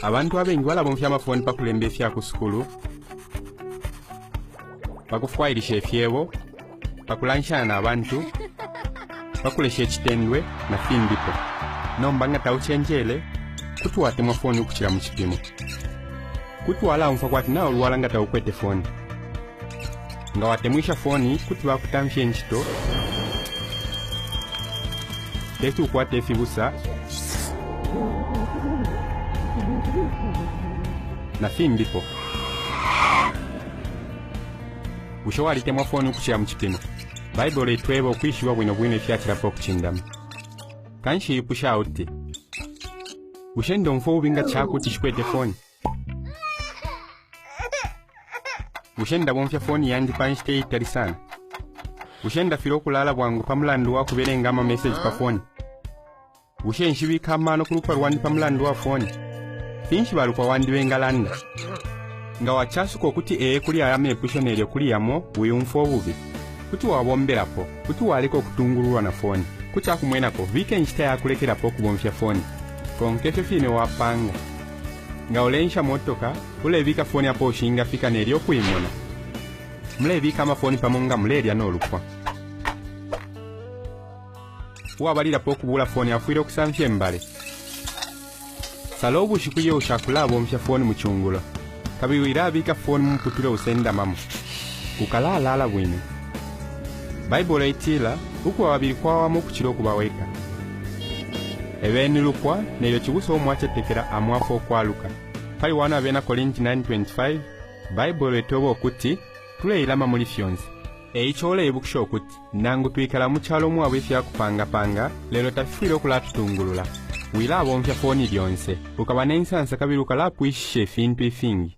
Abantu abengi balabonfya amafoni pakulembesya ku sukulu, pakufwayirisha efyebo, pakulanshana n'abantu, pakulesha ekitendwe na fimbipo. Nomba nga tawuchenjele, kutuwatemwa foni ukukira mu kipimo. Kutuwala nfa kwati nawe oluwala nga tawukwete foni. Nga watemwisha foni kuti bakutamfya enchito, tetu ukwate efibusa, na fimbipo. Bushee temwa foni ukukira mu kipimo. Bible etweba okwishibwa bwino efyakirapo okukindamu. Kanshi pusha uti. Bushee ndomfo ubinga chakuti shikwete foni. Bushee ndabonfya foni yanji panshite itali sana. Bushee ndafira okulala bwangu pamulandu wa kuberenga ama message pa foni. Bushee nshibika amano kulupa rwandi pamulandu wa foni. Finshi balukwa wandi bengalanda. Nga wachasuko kuti kuli ayame pushonere kuli yamo uyumfo obubi. Kuti wabomberapo, kuti waliko kutungululwa na foni. Kuti akumwenako vike nchita ya kulekerapo kubonfya foni. Konkefe fine wapanga. Nga olensha motoka, ulevika foni apo oshinga fika neryo kuimona. Mlevika amafoni pamonga mlerya n'olukwa. Wabalira po kubula foni afuire okusanfya embale. Sala Bushee kuye oshakula bombya foni mu kyungulo. Kabiwira abika foni mu kutula usenda mamu. Ukalala bwino. Bible etila ukwa babiri kwawamu kukira okubaweka. Ebenilukwa neryo kibuso omwache tekera amwafo okwaluka. Pali wana abena Korinti 9:25 Bible etobo okuti tuleirama muri fyonzi. Eichole ebukisho okuti nangu twikala mu kyalo mu abefya kupanga lero tafiro okulatutungulula. Wila abompya foni lyonse ukaba nensansa kabiruka la kwishe fintu ifingi.